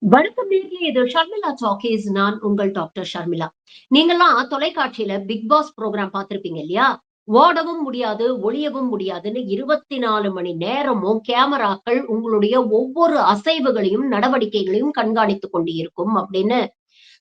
வணக்கம் நேயர்களே. இது ஷர்மிளா டாக்கீஸ். நான் உங்கள் டாக்டர் ஷர்மிளா. நீங்கலாம் தொலைக்காட்சியில பிக் பாஸ் புரோகிராம் பார்த்திருப்பீங்க இல்லையா? ஓடவும் முடியாது, ஒளியவும் முடியாதுன்னு 24 மணி நேரமும் கேமராக்கள் உங்களுடைய ஒவ்வொரு அசைவுகளையும், நடவடிக்கைகளையும் கண்காணித்துக் கொண்டு இருக்கும் அப்படின்னு,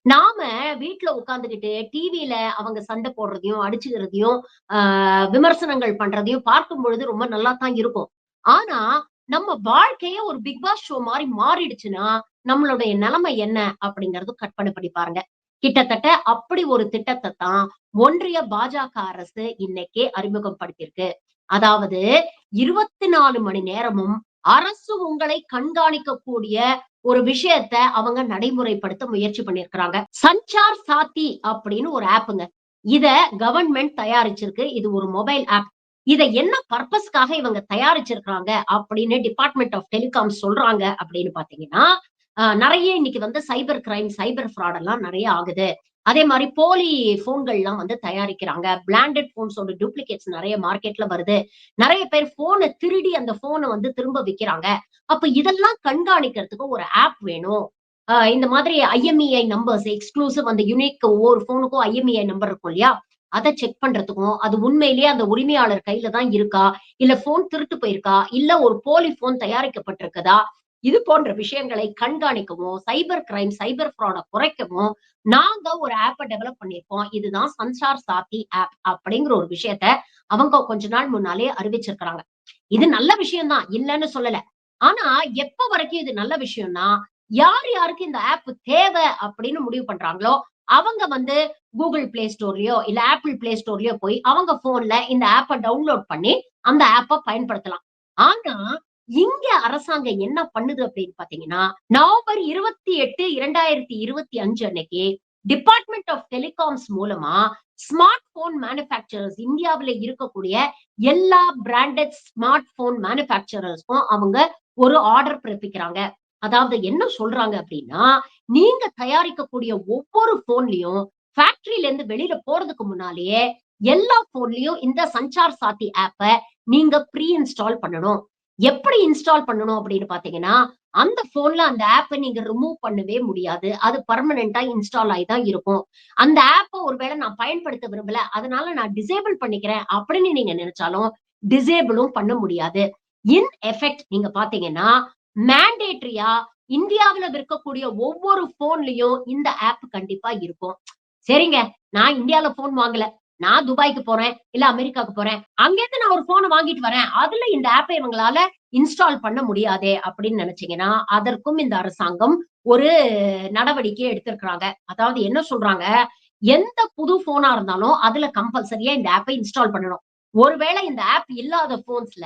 நாம வீட்ல உட்கார்ந்துகிட்டு டிவில அவங்க சண்டை போடுறதையும், அடிச்சுக்கிறதையும், ஆ விமர்சனங்கள் பண்றதையும் பார்க்கும் பொழுது ரொம்ப நல்லா தான் இருக்கும். ஆனா, நம்ம வாழ்க்கையே ஒரு பிக் பாஸ் ஷோ மாரி மாறிடுச்சுன்னா, நம்மளுடைய நிலைமை என்ன அப்படிங்கிறது கற்பனை பண்ணி பாருங்க. கிட்டத்தட்ட அப்படி ஒரு திட்டத்த தான் ஒன்றிய பாஜக அரசு இன்னைக்கே அறிமுகப்படுத்தியிருக்கு. அதாவது 24 மணி நேரமும் அரசு உங்களை கண்காணிக்கக்கூடிய ஒரு விஷயத்த அவங்க நடைமுறைப்படுத்த முயற்சி பண்ணியிருக்கிறாங்க. சஞ்சார் சாத்தி அப்படின்னு ஒரு ஆப்புங்க. இத கவர்ன்மெண்ட் தயாரிச்சிருக்கு. இது ஒரு மொபைல் ஆப். இத என்ன பர்ப்பஸ்க்காக இவங்க தயாரிச்சிருக்காங்க அப்படின்னு டிபார்ட்மெண்ட் ஆஃப் டெலிகாம் சொல்றாங்க அப்படின்னு பார்த்தீங்கன்னா, நெறைய இன்னைக்கு வந்து சைபர் கிரைம், சைபர் ஃப்ராட் எல்லாம் நெறைய ஆகுது. அதே மாரி போலி ஃபோன்கள்லாம் வந்து தயாரிக்கிறாங்க. பிராண்டட் ஃபோன்ஸோட டூப்ளிகேட்ஸ் நெறைய மார்க்கெட்ல வருது. நெறைய பேர் ஃபோன திருடி அந்த ஃபோன வந்து திரும்ப விக்கிறாங்க. அப்ப இதெல்லாம் கண்காணிக்கிறதுக்கு ஒரு ஆப் வேணும். இந்த மாதிரி ஐஎம்இஐ நம்பர்ஸ் எக்ஸ்க்ளூசிவ் அந்த யுனிக் ஒவ்வொரு ஃபோனுக்கும் ஐஎம்இஐ நம்பர் இருக்கும் இல்லையா? அத செக் பண்றதுக்கும், அது உண்மையிலேயே அந்த உரிமையாளர் கையில தான் இருக்கா? இல்ல ஃபோன் திருட்டு போயிருக்கா? இல்ல ஒரு போலி ஃபோன் தயாரிக்கப்பட்டிருக்குதா? இது போன்ற விஷயங்களை கண்காணிக்கவும், சைபர் கிரைம், சைபர் ஃப்ராட குறைக்கவும், நாங்க ஒரு ஆப்ப டெவலப் பண்ணியிருக்கோம். இதுதான் சன்சார் சாத்தி ஆப் அப்படிங்கிற ஒரு விஷயத்த அவங்க கொஞ்ச நாள் முன்னாலே அறிவிச்சிருக்கிறாங்க. இது நல்ல விஷயம் தான். இல்லன்னு சொல்லல. ஆனா, எப்ப வரைக்கும் இது நல்ல விஷயம்னா, யார் யாருக்கு இந்த ஆப் தேவ அப்படின்னு முடிவு பண்றாங்களோ, அவங்க வந்து Google Play Storeலயோ, இல்ல Apple Play Storeலயோ போய் அவங்க போன்ல இந்த ஆப்ப டவுன்லோட் பண்ணி, அந்த ஆப்ப பயன்படுத்தலாம். ஆனா, இங்க அரசாங்கம் என்ன பண்ணுது அப்படின்னு பார்த்தீங்கன்னா, நவம்பர் 28, 2025 அன்னைக்கு டிபார்ட்மெண்ட் ஆஃப் டெலிகாம்ஸ் மூலமா ஸ்மார்ட் போன் மேனுஃபேக்சரர்ஸ் இந்தியாவில இருக்கக்கூடிய எல்லா பிராண்டட் ஸ்மார்ட் போன் மேனுஃபேக்சரர்ஸ்க்கும் அவங்க ஒரு ஆர்டர் பிறப்பிக்கிறாங்க. அதாவது என்ன சொல்றாங்க அப்படின்னா, நீங்க தயாரிக்கக்கூடிய ஒவ்வொரு போன்லயும் ஃபேக்டரியில இருந்து வெளியில போறதுக்கு முன்னாலேயே எல்லா போன்லயும் இந்த சஞ்சார் சாத்தி ஆப்ப நீங்க ப்ரீ இன்ஸ்டால் பண்ணணும். எப்படி இன்ஸ்டால் பண்ணணும் அப்படின்னு பார்த்தீங்கன்னா, அந்த போன்ல அந்த ஆப்ப நீங்க ரிமூவ் பண்ணவே முடியாது. அது பெர்மனன்ட்டா இன்ஸ்டால் ஆயி தான் இருக்கும். அந்த ஆப்ப ஒருவேளை நான் பயன்படுத்த விரும்பல. அதனால நான் டிசேபிள் பண்ணிக்கிறேன் அப்படின்னு நீங்க நினைச்சாலும், டிசேபிளும் பண்ண முடியாது. இன் எஃபெக்ட் நீங்க பார்த்தீங்கன்னா, மேண்டேட்டரியா இந்தியாவுல விற்கக்கூடிய ஒவ்வொரு போன்லயும் இந்த ஆப் கண்டிப்பா இருக்கும். சரிங்க, நான் இந்தியால ஃபோன் வாங்கல. நான் துபாய்க்கு போறேன், இல்ல அமெரிக்காக்கு போறேன். அங்கேருந்து நான் ஒரு ஃபோன வாங்கிட்டு வரேன். அதுல இந்த ஆப்ப இவங்களால இன்ஸ்டால் பண்ண முடியாதே அப்படின்னு நினைச்சீங்கன்னா, அதற்கும் இந்த அரசாங்கம் ஒரு நடவடிக்கை எடுத்திருக்கிறாங்க. அதாவது என்ன சொல்றாங்க, எந்த புது ஃபோனா இருந்தாலும் அதுல கம்பல்சரியா இந்த ஆப்ப இன்ஸ்டால் பண்ணணும். ஒருவேளை இந்த ஆப் இல்லாத ஃபோன்ஸ்ல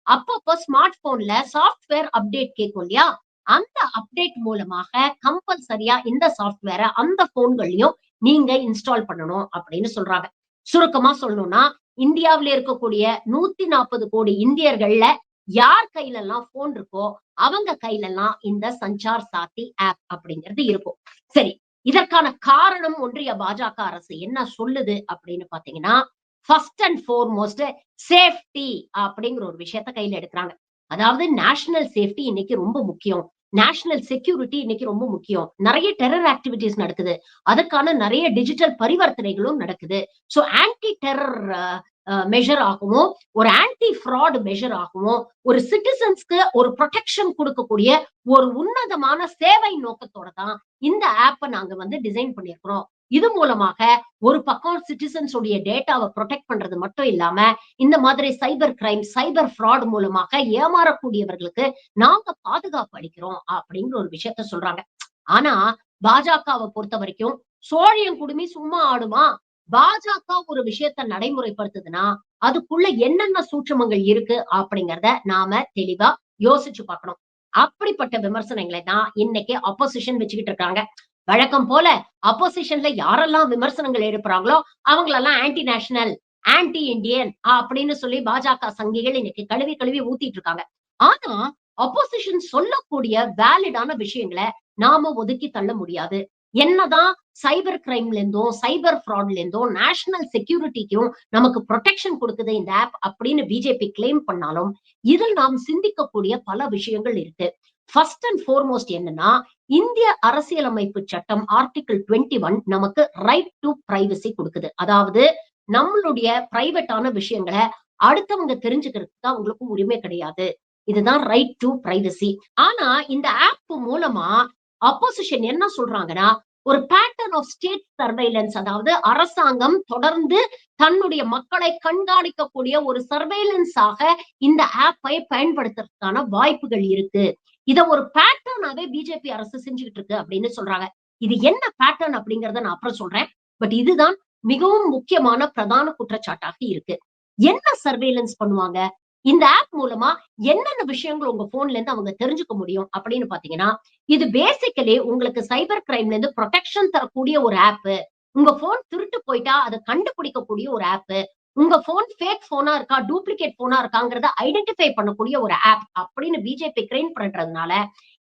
அப்பப்போ ஸ்மார்ட் போன்ல சாஃப்ட்வேர் அப்டேட் கேட்கும் இல்லையா? அந்த அப்டேட் மூலமாக கம்பல்சரியா இந்த சாஃப்ட்வேர அந்த போன்கள்லயும் நீங்க இன்ஸ்டால் பண்ணணும் அப்படின்னு சொல்றாங்க. சுருக்கமா சொல்லணும்னா, இந்தியாவில இருக்கக்கூடிய 140 கோடி இந்தியர்கள்ல யார் கையிலலாம் ஃபோன் இருக்கோ, அவங்க கையிலலாம் இந்த சஞ்சார் சாத்தி ஆப் அப்படிங்கிறது இருக்கும். சரி, இதற்கான காரணம் ஒன்றிய பாஜக அரசு என்ன சொல்லுது அப்படின்னு பார்த்தீங்கன்னா, ஃபர்ஸ்ட் அண்ட் ஃபோர்மோஸ்ட் சேஃப்டி அப்படிங்கிற ஒரு விஷயத்த கையில எடுக்குறாங்க. அதாவது நேஷனல் சேஃப்டி இன்னைக்கு ரொம்ப முக்கியம். நேஷனல் செக்யூரிட்டி இன்னைக்கு ரொம்ப முக்கியம். நெறைய டெரர் ஆக்டிவிட்டீஸ் நடக்குது. அதற்கான நெறைய டிஜிட்டல் பரிவர்த்தனைகளும் நடக்குது. சோ ஆன்டி டெரர் மெஷர் ஆகவும், ஒரு ஆன்டி ஃப்ராட் மெஷர் ஆகவும், ஒரு சிட்டிசன்ஸ்க்கு ஒரு புரொடெக்ஷன் குடுக்கக்கூடிய ஒரு உன்னதமான சேவை நோக்கத்தோட தான் இந்த ஆப்ப நாங்க வந்து டிசைன் பண்ணியிருக்கிறோம். இது மூலமாக ஒரு பக்கம் சிட்டிசன்ஸ் உடைய டேட்டாவ புரொடெக்ட் பண்றது மட்டும் இல்லாம, இந்த மாதிரி சைபர் கிரைம், சைபர் ஃப்ராட் மூலமாக ஏமாறக்கூடியவர்களுக்கு நாங்க பாதுகாப்பு அளிக்கிறோம் அப்படிங்கிற ஒரு விஷயத்த சொல்றாங்க. ஆனா, பாஜகவ பொறுத்தவரைக்கும் சோழியம் குடுமி சும்மா ஆடுமா? பாஜக ஒரு விஷயத்த நடைமுறைப்படுத்துதுன்னா, அதுக்குள்ள என்னென்ன சூட்சுமங்கள் இருக்கு அப்படிங்கிறத நாம தெளிவா யோசிச்சு பார்க்கணும். அப்படிப்பட்ட விமர்சனங்களை தான் இன்னைக்கு ஆப்போசிஷன் வச்சுக்கிட்டு இருக்காங்க. வழக்கம் போல அப்போசிஷன்ல யாரெல்லாம் விமர்சனங்கள் எழுப்புறாங்களோ, அவங்களெல்லாம் ஆன்டி நேஷனல், ஆன்டி இண்டியன் அப்படின்னு சொல்லி பாஜக சங்கிகள் இன்னைக்கு கழுவி கழுவி ஊத்திட்டு இருக்காங்க. ஆனா, அப்போசிஷன் சொல்லக்கூடிய வேலிடான விஷயங்கள நாம ஒதுக்கி தள்ள முடியாது. என்னதான் சைபர் கிரைம்ல இருந்தும், சைபர் ஃப்ராட்ல இருந்தும், நேஷனல் செக்யூரிட்டிக்கும் நமக்கு புரொடெக்ஷன் குடுக்குது இந்த ஆப் அப்படின்னு பிஜேபி கிளைம் பண்ணாலும், இதில் நாம் சிந்திக்கக்கூடிய பல விஷயங்கள் இருக்கு. ஃபர்ஸ்ட் அண்ட் ஃபார்மோஸ்ட் என்னன்னா, இந்திய அரசியலமைப்பு சட்டம் ஆர்டிகிள் 21 நமக்கு ரைட் டூ பிரைவசி குடுக்குது. அதாவது நம்மளுடைய பிரைவேட்டான விஷயங்கள அடுத்தவங்க தெரிஞ்சுக்கிறதுக்கு தான் உங்களுக்கு உரிமை கிடையாது. இதுதான் ரைட் டூ பிரைவசி. ஆனா இந்த ஆப் மூலமா அப்போசிஷன் என்ன சொல்றாங்கன்னா, ஒரு பேட்டர்ன் ஆஃப் ஸ்டேட் சர்வைலன்ஸ், அதாவது அரசாங்கம் தொடர்ந்து தன்னுடைய மக்களை கண்காணிக்கக்கூடிய ஒரு சர்வைலன்ஸாக இந்த ஆப்பை பயன்படுத்துறதுக்கான வாய்ப்புகள் இருக்கு. இத ஒரு பேட்டர்னாவே பிஜேபி அரசு செஞ்சுகிட்டு இருக்கு அப்படின்னு சொல்றாங்க. இது என்ன பேட்டர்ன் அப்படிங்கிறத நான் அப்புறம் சொல்றேன். பட் இதுதான் மிகவும் முக்கியமான பிரதான குற்றச்சாட்டாக இருக்கு. என்ன சர்வேலன்ஸ் பண்ணுவாங்க? இந்த ஆப் மூலமா என்னென்ன விஷயங்கள் உங்க போன்ல இருந்து அவங்க தெரிஞ்சுக்க முடியும் அப்படின்னு பாத்தீங்கன்னா, இது பேசிக்கலி உங்களுக்கு சைபர் கிரைம்ல இருந்து புரொடெக்ஷன் தரக்கூடிய ஒரு ஆப். உங்க போன் திருட்டு போயிட்டா அத கண்டுபிடிக்கக்கூடிய ஒரு ஆப். உங்க போன் ஃபேக் போனா இருக்கா, டூப்ளிகேட் போனா இருக்காங்கிறத ஐடென்டிஃபை பண்ணக்கூடிய ஒரு ஆப் அப்படின்னு பிஜேபி கிரைம் பண்றதுனால,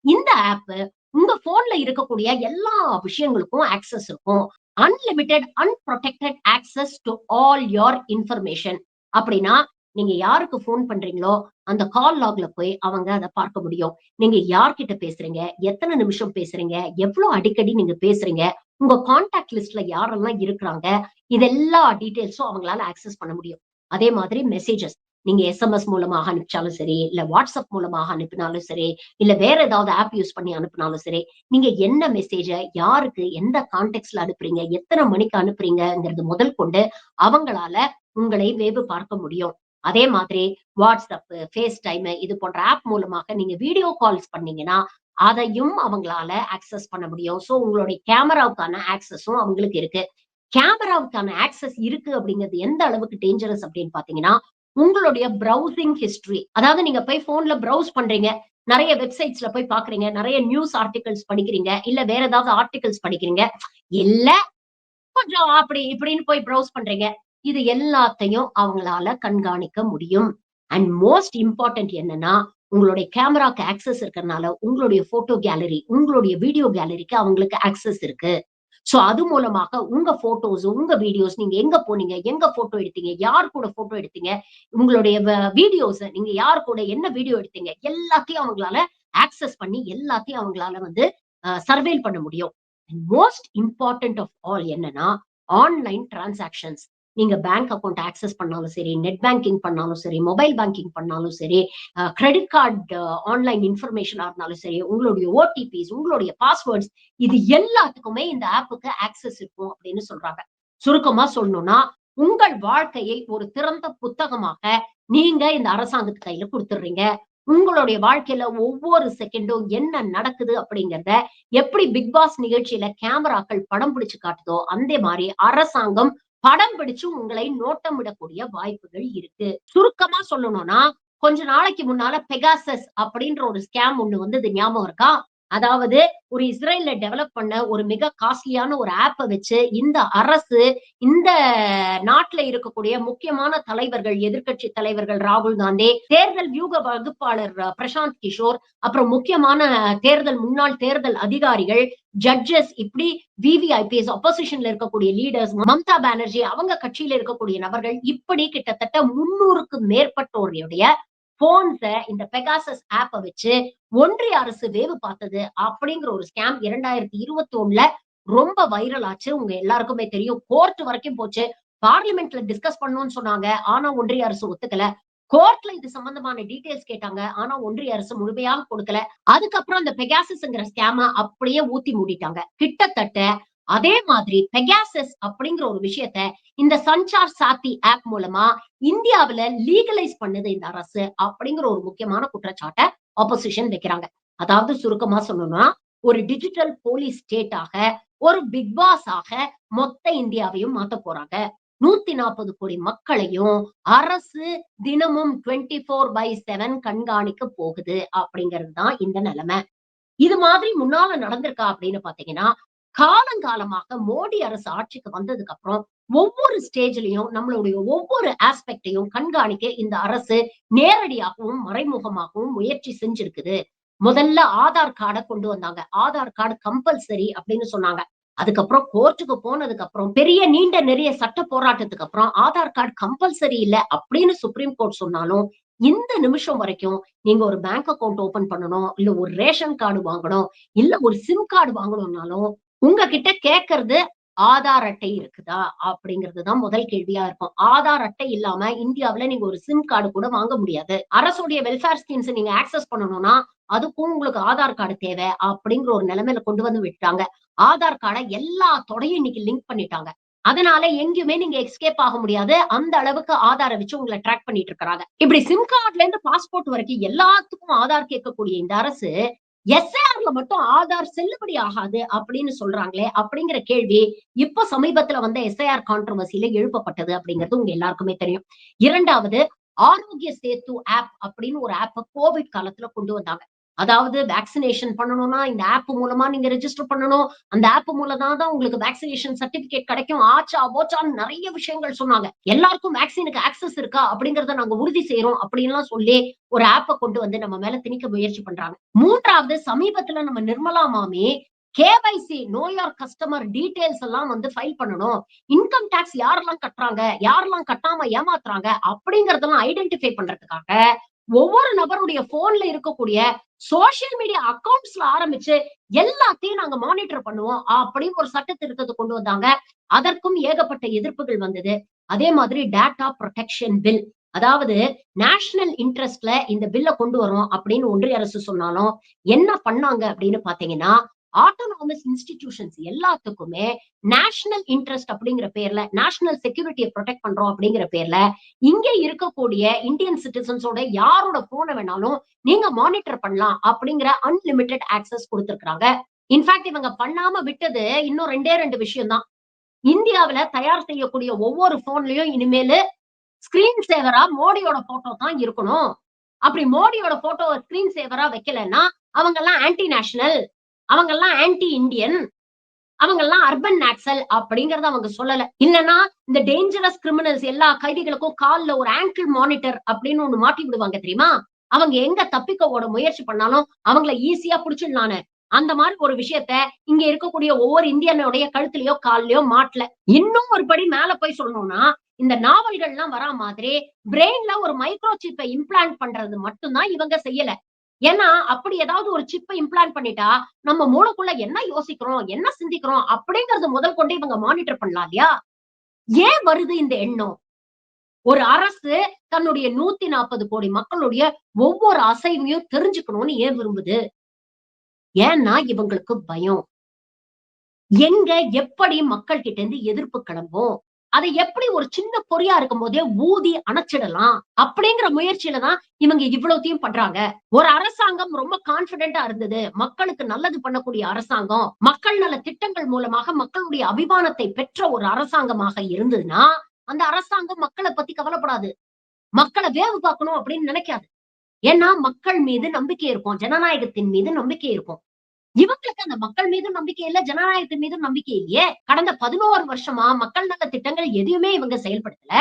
இந்த ஆப் உங்க போன்ல இருக்கக்கூடிய எல்லா விஷயங்களுக்கும் ஆக்சஸ் இருக்கும். Unlimited unprotected access to all your information. அப்படின்னா, நீங்க யாருக்கு போன் பண்றீங்களோ, அந்த கால் லாக்ல போய் அவங்க அத பார்க்க முடியும். நீங்க யார்கிட்ட பேசுறீங்க? எத்தன நிமிஷம் பேசுறீங்க? எவ்ளோ அடிக்கடி நீங்க பேசுறீங்க? உங்க கான்டாக்ட் லிஸ்ட்ல யாரெல்லாம் இருக்கிறாங்க? இது எல்லா டீட்டெயில்ஸும் அவங்களால ஆக்சஸ் பண்ண முடியும். அதே மாதிரி மெசேஜஸ். நீங்க எஸ்எம்எஸ் மூலமாக அனுப்பிச்சாலும் சரி, இல்ல வாட்ஸ்அப் மூலமாக அனுப்பினாலும் சரி, இல்ல வேற ஏதாவது ஆப் யூஸ் பண்ணி அனுப்பினாலும் சரி, நீங்க என்ன மெசேஜ யாருக்கு, எந்த கான்டெக்ஸ்ட்ல அனுப்புறீங்க, எத்தன மணிக்கு அனுப்புறீங்கங்கிறது முதல் கொண்டு அவங்களால உங்களை வேவு பார்க்க முடியும். அதே மாதிரி வாட்ஸ்அப், ஃபேஸ் டைம் இது போன்ற ஆப் மூலமாக நீங்க வீடியோ கால்ஸ் பண்ணீங்கன்னா, அதையும் அவங்களால ஆக்சஸ் பண்ண முடியும். சோ உங்களுடைய கேமராவுக்கான ஆக்சஸும் அவங்களுக்கு இருக்கு. கேமராவுக்கான ஆக்சஸ் இருக்கு அப்படிங்கிறது எந்த அளவுக்கு டேஞ்சரஸ் அப்படின்னு பாத்தீங்கன்னா, உங்களுடைய பிரவுசிங் ஹிஸ்டரி. அதாவது நீங்க போய் போன்ல பிரவுஸ் பண்றீங்க. நெறைய வெப்சைட்ஸ்ல போய் பார்க்குறீங்க. நெறைய நியூஸ் ஆர்டிகில்ஸ் படிக்கிறீங்க. இல்ல வேற ஏதாவது ஆர்டிகில்ஸ் படிக்கிறீங்க. இல்ல கொஞ்சம் அப்படி இப்படின்னு போய் ப்ரௌஸ் பண்றீங்க. இது எல்லாத்தையும் அவங்களால கண்காணிக்க முடியும். அண்ட் மோஸ்ட் இம்பார்ட்டன்ட் என்னன்னா, உங்களுடைய கேமராக்கு ஆக்சஸ் இருக்கறனால, உங்களுடைய போட்டோ கேலரி, உங்களுடைய வீடியோ கேலரிக்கு அவங்களுக்கு ஆக்சஸ் இருக்கு. சோ அது மூலமாக உங்க போட்டோஸ், உங்க வீடியோஸ் நீங்க எங்க போனீங்க? எங்க போட்டோ எடுத்தீங்க? யார் கூட போட்டோ எடுத்தீங்க? உங்களுடைய வீடியோஸ நீங்க யார் கூட என்ன வீடியோ எடுத்தீங்க? எல்லாத்தையும் அவங்களால ஆக்சஸ் பண்ணி எல்லாத்தையும் அவங்களால வந்து சர்வேல் பண்ண முடியும். மோஸ்ட் இம்பார்ட்டன்ட் ஆஃப் ஆல் என்னன்னா, ஆன்லைன் டிரான்சாக்ஷன்ஸ். நீங்க பேங்க் அக்கவுண்ட் ஆக்சஸ் பண்ணாலும் சரி, நெட் பேங்கிங் பண்ணாலும் சரி, மொபைல் பேங்கிங் பண்ணாலும் சரி, கிரெடிட் கார்ட் ஆன்லைன் இன்ஃபர்மேஷனா இருந்தாலும் சரி, உங்களுடைய ஓடிபிஸ், உங்களுடைய பாஸ்வேர்ட்ஸ் இது எல்லாத்துக்குமே இந்த ஆப்புக்கு ஆக்சஸ் இருக்கும் அப்படின்னு சொல்றாங்க. சுருக்கமா சொல்லணும்னா, உங்கள் வாழ்க்கையை ஒரு திறந்த புத்தகமாக நீங்க இந்த அரசாங்கத்து கையில குடுத்துடுறீங்க. உங்களுடைய வாழ்க்கையில ஒவ்வொரு செகண்டும் என்ன நடக்குது அப்படிங்கிறத எப்படி பிக் பாஸ் நிகழ்ச்சியில கேமராக்கள் படம் பிடிச்சு காட்டுதோ, அந்த மாரி அரசாங்கம் படம் பிடிச்சு உங்களை நோட்டமிடக்கூடிய வாய்ப்புகள் இருக்கு. சுருக்கமா சொல்லணும்னா, கொஞ்ச நாளைக்கு முன்னால பெகாசஸ் அப்படின்ற ஒரு ஸ்கேம் ஒண்ணு வந்தது ஞாபகம் இருக்கா? அதாவது ஒரு இஸ்ரேல்ல டெவலப் பண்ண ஒரு மிக காஸ்ட்லியான ஒரு ஆப்ப வச்சு இந்த அரசு இந்த நாட்டுல இருக்கக்கூடிய முக்கியமான தலைவர்கள், எதிர்க்கட்சி தலைவர்கள் ராகுல் காந்தி, தேர்தல் வியூக வகுப்பாளர் பிரசாந்த் கிஷோர், அப்புறம் முக்கியமான முன்னாள் தேர்தல் அதிகாரிகள், ஜட்ஜஸ் இப்படி விவிஐபிஎஸ் அப்போசிஷன்ல இருக்கக்கூடிய லீடர்ஸ், மம்தா பானர்ஜி அவங்க கட்சியில இருக்கக்கூடிய நபர்கள் இப்படி கிட்டத்தட்ட 300க்கு மேற்பட்டோருடைய போன்ஸ இந்த பெகாசஸ் ஆப்ப வச்சு ஒன்றிய அரசு வேவு பார்த்தது அப்படிங்கிற ஒரு ஸ்கேம் 2021ல ரொம்ப வைரல் ஆச்சு. உங்க எல்லாருக்குமே தெரியும். கோர்ட் வரைக்கும் போச்சு. பார்லிமென்ட்ல டிஸ்கஸ் பண்ணணும்னு சொன்னாங்க. ஆனா ஒன்றிய அரசு ஒத்துக்கல. கோர்ட்ல இது சம்பந்தமான டீடைல்ஸ் கேட்டாங்க. ஆனா ஒன்றிய அரசு முழுமையாக கொடுக்கல. அதுக்கப்புறம் அந்த பெகாசஸ்ங்கிற ஸ்கேம அப்படியே ஊத்தி மூடிட்டாங்க. கிட்டத்தட்ட அதே மாதிரி பெகாசஸ் அப்படிங்கிற ஒரு விஷயத்த இந்த சஞ்சார் சாத்தி ஆப் மூலமா இந்தியாவுல லீகலைஸ் பண்ணுது இந்த அரசு அப்படிங்கிற ஒரு முக்கியமான குற்றச்சாட்ட ஆப்போசிஷன் வைக்கிறாங்க. அதாவது சுருக்கமா சொல்லணும்னா, ஒரு டிஜிட்டல் போலீஸ் ஸ்டேட்டாக, ஒரு பிக் பாஸ் ஆக மொத்த இந்தியாவையும் மாத்த போறாங்க. 140 கோடி மக்களையும் அரசு தினமும் 24/7 கண்காணிக்க போகுது அப்படிங்கிறது தான் இந்த நிலைமை. இது மாதிரி முன்னால நடந்திருக்கா அப்படின்னு பாத்தீங்கன்னா, காலங்காலமாக மோடி அரசு ஆட்சிக்கு வந்ததுக்கு அப்புறம் ஒவ்வொரு ஸ்டேஜ்லயும் நம்மளுடைய ஒவ்வொரு ஆஸ்பெக்டையும் கண்காணிக்க இந்த அரசு நேரடியாகவும், மறைமுகமாகவும் முயற்சி செஞ்சிருக்குது. முதல்ல ஆதார் கார்ட கொண்டு வந்தாங்க. ஆதார் கார்டு கம்பல்சரி அப்படின்னு சொன்னாங்க. அதுக்கப்புறம் கோர்ட்டுக்கு போனதுக்கு அப்புறம் பெரிய நீண்ட நெறிய சட்ட போராட்டத்துக்கு அப்புறம் ஆதார் கார்டு கம்பல்சரி இல்ல அப்படின்னு சுப்ரீம் கோர்ட் சொன்னாலும், இந்த நிமிஷம் வரைக்கும் நீங்க ஒரு பேங்க் அக்கவுண்ட் ஓப்பன் பண்ணணும், இல்ல ஒரு ரேஷன் கார்டு வாங்கணும், இல்ல ஒரு சிம் கார்டு வாங்கணும்னாலும், உங்ககிட்ட கேட்கறது ஆதார் அட்டை இருக்குதா? அப்படிங்கிறது தான் முதல் கேள்வியா இருக்கும். ஆதார் அட்டை இல்லாம இந்தியாவுல நீங்க ஒரு சிம் கார்டு கூட வாங்க முடியாது. அரசுடைய வெல்ஃபேர் ஸ்கீம்ஸ நீங்க ஆக்சஸ் பண்ணணும்னா, அதுக்கும் உங்களுக்கு ஆதார் கார்டு தேவை அப்படிங்கிற ஒரு நிலைமையில கொண்டு வந்து விட்டாங்க. ஆதார் கார்ட எல்லாத்தோடயும் இன்னைக்கு லிங்க் பண்ணிட்டாங்க. அதனால எங்கேயுமே நீங்க எஸ்கேப் ஆக முடியாது. அந்த அளவுக்கு ஆதார வச்சு உங்கள ட்ராக் பண்ணிட்டு இருக்காங்க. இப்படி சிம் கார்ட்ல இருந்து பாஸ்போர்ட் வரைக்கும் எல்லாத்துக்கும் ஆதார் கேட்கக்கூடிய இந்த அரசு, எஸ்ஏஆர்ல மட்டும் ஆதார் செல்லுபடி ஆகாது அப்படின்னு சொல்றாங்களே அப்படிங்கிற கேள்வி இப்ப சமீபத்துல வந்த எஸ்ஐஆர் கான்ட்ரோவர்சில எழுப்பப்பட்டது அப்படிங்கிறது உங்க எல்லாருக்குமே தெரியும். 2வது ஆரோக்கிய சேது ஆப் அப்படின்னு ஒரு ஆப்ப கோவிட் காலத்துல கொண்டு வந்தாங்க. அதாவது வேக்சினேஷன் பண்ணணும்னா இந்த ஆப் மூலமா நீங்க ரெஜிஸ்டர் பண்ணணும். அந்த ஆப் மூலமா தான் உங்களுக்கு வேக்சினேஷன் சர்டிபிகேட் கிடைக்கும். ஆச்சா, போச்சான்னு நெறைய விஷயங்கள் சொன்னாங்க. எல்லாருக்கும் வேக்சினுக்கு ஆக்சஸ் இருக்கா அப்படிங்கிறத நாங்க உறுதி செய்றோம் அப்படின்லாம் சொல்லி ஒரு ஆப்ப கொண்டு வந்து நம்ம மேல திணிக்க முயற்சி பண்றாங்க. 3வது சமீபத்துல நம்ம நிர்மலா மாமி K Y C know your customer details எல்லாம் வந்து ஃபைல் பண்ணணும். இன்கம் டாக்ஸ் யாரெல்லாம் கட்டுறாங்க, யாரெல்லாம் கட்டாம ஏமாத்துறாங்க அப்படிங்கறதெல்லாம் ஐடென்டிஃபை பண்றதுக்காக ஒவ்வொரு நபருடைய போன்ல இருக்கக்கூடிய சோசியல் மீடியா அக்கவுண்ட்ஸ்ல ஆரம்பிச்சு எல்லாத்தையும் நாங்க மானிட்டர் பண்ணுவோம் அப்படின்னு ஒரு சட்ட திருத்தத்தை கொண்டு வந்தாங்க. அதற்கும் ஏகப்பட்ட எதிர்ப்புகள் வந்தது. அதே மாதிரி டேட்டா புரொடெக்ஷன் பில், அதாவது நேஷனல் இன்ட்ரெஸ்ட்ல இந்த பில்ல கொண்டு வரோம் அப்படின்னு ஒன்றிய அரசு சொன்னாலும் என்ன பண்ணாங்க அப்படின்னு பாத்தீங்கன்னா, ஆட்டோனாமஸ் இன்ஸ்டிடியூஷன்ஸ் எல்லாத்துக்குமே நேஷனல் இன்ட்ரெஸ்ட் அப்படிங்கிற பேர்ல, நேஷனல் செக்யூரிட்டியை ப்ரொடெக்ட் பண்றோம் அப்படிங்கிற பேர்ல, இங்க இருக்கக்கூடிய இந்தியன் சிட்டிசன்ஸோட யாரோட போனை வேணாலும் நீங்க மானிட்டர் பண்ணலாம் அப்படிங்கிற அன்லிமிட்டெட் ஆக்சஸ் கொடுத்திருக்காங்க. இன்ஃபேக்ட் இவங்க பண்ணாம விட்டது இன்னும் 2 விஷயம் தான். இந்தியாவுல தயார் செய்யக்கூடிய ஒவ்வொரு போன்லயும் இனிமேலு ஸ்கிரீன் சேவரா மோடியோட போட்டோ தான் இருக்கணும். அப்படி மோடியோட போட்டோவ ஸ்கிரீன் சேவரா வைக்கலன்னா, அவங்கலாம் ஆன்டி நேஷனல், அவங்கலாம் ஆன்டி இந்தியன், அவங்கலாம் அர்பன் நாக்ஸல் அப்படிங்கறத அவங்க சொல்லல. இல்லன்னா இந்த டேஞ்சரஸ் கிரிமினல்ஸ் எல்லா கைதிகளுக்கும் கால்ல ஒரு ஆங்கிள் மானிட்டர் அப்படின்னு ஒண்ணு மாட்டி விடுவாங்க தெரியுமா? அவங்க எங்க தப்பிக்க ஓட முயற்சி பண்ணாலும் அவங்கள ஈஸியா புடிச்சிடலான்னு. அந்த மாதிரி ஒரு விஷயத்த இங்க இருக்கக்கூடிய ஒவ்வொரு இந்தியனுடைய கழுத்துலயோ, கால்லயோ மாட்டல. இன்னும் ஒரு படி மேல போய் சொல்லணும்னா, இந்த நாவல்கள்லாம் வரா மாதிரி பிரெயின்ல ஒரு மைக்ரோ சிப்ப இம்ப்ளான்ட் பண்றது மட்டும் தான் இவங்க செய்யல. ஏன்னா, அப்படி ஏதாவது ஒரு சிப்ப இம்ப்ளான்ட் பண்ணிட்டா, நம்ம மூளைக்குள்ள என்ன யோசிக்கிறோம், என்ன சிந்திக்கிறோம் அப்படிங்கறது முதல் கொண்டு இவங்க மானிட்டர் பண்ணலாம் இல்லையா? ஏன் வருது இந்த எண்ணம்? ஒரு அரசு தன்னுடைய 140 கோடி மக்களுடைய ஒவ்வொரு அசைவையும் தெரிஞ்சுக்கணும்னு ஏன் விரும்புது? ஏன்னா இவங்களுக்கு பயம். எங்க, எப்படி மக்கள் கிட்ட இருந்து எதிர்ப்பு கிளம்பும்? அதை எப்படி ஒரு சின்ன பொறியா இருக்கும்போதே ஊதி அணைச்சிடலாம்? அப்படிங்கிற முயற்சியில தான் இவங்க இவ்வளத்தையும் பண்றாங்க. ஒரு அரசாங்கம் ரொம்ப கான்பிடென்ட்டா இருந்தது. மக்களுக்கு நல்லது பண்ணக்கூடிய அரசாங்கம், மக்கள் நல திட்டங்கள் மூலமாக மக்களுடைய அபிமானத்தை பெற்ற ஒரு அரசாங்கமாக இருந்ததுன்னா, அந்த அரசாங்கம் மக்கள பத்தி கவலைப்படாது. மக்கள வேவு பார்க்கணும் அப்படின்னு நினைக்காது. ஏன்னா மக்கள் மீது நம்பிக்கை இருக்கும். ஜனநாயகத்தின் மீது நம்பிக்கை இருக்கும். இவங்களுக்கு அந்த மக்கள் மீதும் நம்பிக்கை இல்ல, ஜனநாயகத்தின் மீதும் நம்பிக்கை இல்லையே. கடந்த 11 வருஷமா மக்கள் நல திட்டங்கள் எதையுமே இவங்க செயல்படுத்தல.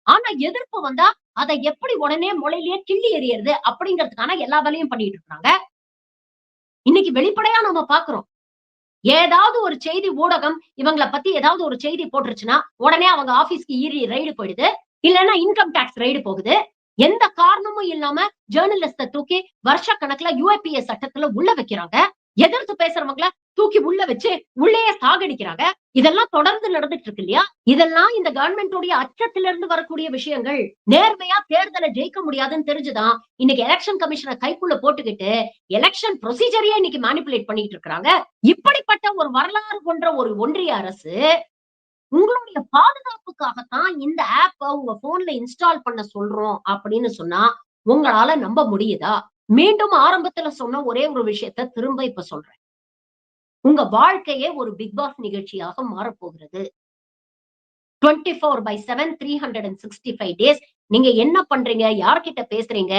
ஆனா எதிர்ப்பு வந்தா அதை எப்படி உடனே முளையிலேயே கிள்ளி எறியறது அப்படிங்கிறதுக்கான எல்லா வேலையும் பண்ணிட்டு இருக்காங்க. இன்னைக்கு வெளிப்படையா நம்ம பாக்குறோம். ஏதாவது ஒரு செய்தி ஊடகம் இவங்கள பத்தி ஏதாவது ஒரு செய்தி போட்டுருச்சுன்னா, உடனே அவங்க ஆபீஸ்க்கு ரெய்டு போயிடுது. இல்லன்னா இன்கம் டாக்ஸ் ரெய்டு போகுது. எந்த காரணமும் இல்லாம ஜர்னலிஸ்ட தூக்கி வருஷ கணக்குல யுஏபிஏ சட்டத்துல உள்ள வைக்கிறாங்க. எதிர்த்து பேசுறவங்கள தூக்கி உள்ள வச்சு உள்ளேயே சாகடிக்கிறாங்க. இதெல்லாம் தொடர்ந்து நடந்துட்டு இருக்கு இல்லையா? இதெல்லாம் இந்த கவர்மெண்டோட அச்சத்திலிருந்து வரக்கூடிய விஷயங்கள். நேர்மையா தேர்தல ஜெயிக்க முடியாதுன்னு தெரிஞ்சுதான் இன்னைக்கு எலெக்ஷன் கமிஷன கைக்குள்ள போட்டுக்கிட்டு எலெக்ஷன் ப்ரொசீஜரையே இன்னைக்கு மேனிபுலேட் பண்ணிட்டு இருக்காங்க. இப்படிப்பட்ட ஒரு வரலாறு கொண்ட ஒரு ஒன்றிய அரசு உங்களுடைய பாதுகாப்புக்காகத்தான் இந்த ஆப்ப உங்க போன்ல இன்ஸ்டால் பண்ண சொல்றோம் அப்படின்னு சொன்னா, உங்களால நம்ப முடியுதா? மீண்டும் ஆரம்பத்துல சொன்ன ஒரே ஒரு விஷயத்த திரும்ப இப்ப சொல்றேன். உங்க வாழ்க்கையே ஒரு பிக் பாஸ் நிகழ்ச்சியாக மாறப்போகிறது. 24/7 365 டேஸ் நீங்க என்ன பண்றீங்க? யார்கிட்ட பேசுறீங்க?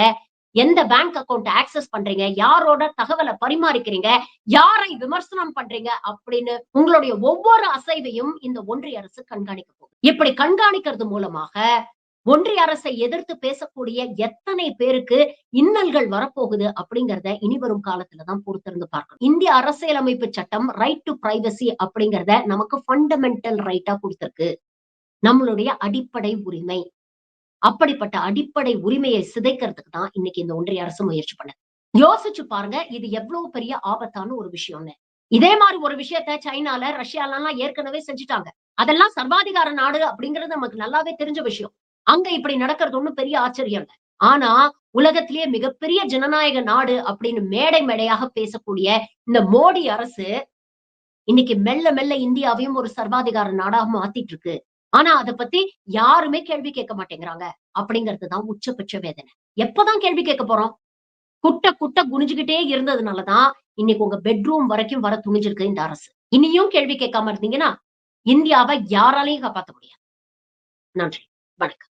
எந்த பேங்க் அக்கவுண்ட் ஆக்சஸ் பண்றீங்க? யாரோட தகவல பரிமாறிக்கிறீங்க? யாரை விமர்சனம் பண்றீங்க? அப்படின்னு உங்களுடைய ஒவ்வொரு அசைவையும் இந்த ஒன்றிய அரசு கண்காணிக்க போகுது. இப்படி கண்காணிக்கிறது மூலமாக ஒன்றிய அரசை எதிர்த்து பேசக்கூடிய எத்தனை பேருக்கு இன்னல்கள் வரப்போகுது அப்படிங்கிறத இனிவரும் காலத்துல தான் பொறுத்திருந்து பார்க்கணும். இந்திய அரசியலமைப்பு சட்டம் ரைட் டு பிரைவசி அப்படிங்கிறத நமக்கு ஃபண்டமெண்டல் ரைட்டா கொடுத்திருக்கு. நம்மளுடைய அடிப்படை உரிமை. அப்படிப்பட்ட அடிப்படை உரிமையை சிதைக்கிறதுக்கு தான் இன்னைக்கு இந்த ஒன்றிய அரசு முயற்சி பண்ணுது. யோசிச்சு பாருங்க, இது எவ்வளவு பெரிய ஆபத்தான ஒரு விஷயம்னு. இதே மாரி ஒரு விஷயத்த சைனால, ரஷ்யாலலாம் ஏற்கனவே செஞ்சுட்டாங்க. அதெல்லாம் சர்வாதிகார நாடு அப்படிங்கிறது நமக்கு நல்லாவே தெரிஞ்ச விஷயம். அங்க இப்படி நடக்கிறது ஒண்ணும் பெரிய ஆச்சரியம் இல்ல. ஆனா, உலகத்திலேயே மிகப்பெரிய ஜனநாயக நாடு அப்படின்னு மேடை மேடையாக பேசக்கூடிய இந்த மோடி அரசு, இன்னைக்கு மெல்ல மெல்ல இந்தியாவையும் ஒரு சர்வாதிகார நாடா மாத்திட்டு இருக்கு. ஆனா அத பத்தி யாருமே கேள்வி கேட்க மாட்டேங்கிறாங்க. அப்படிங்கிறது தான் உச்சபட்ச வேதனை. எப்பதான் கேள்வி கேட்க போறோம்? குட்ட குட்ட குனிஞ்சுகிட்டே இருந்ததுனால தான், இன்னைக்கு உங்க பெட்ரூம் வரைக்கும் வர துணிஞ்சிருக்கு இந்த அரசு. இனியும் கேள்வி கேட்காம இருந்தீங்கன்னா, இந்தியாவ யாராலயும் காப்பாத்த முடியாது. நன்றி. வணக்கம்.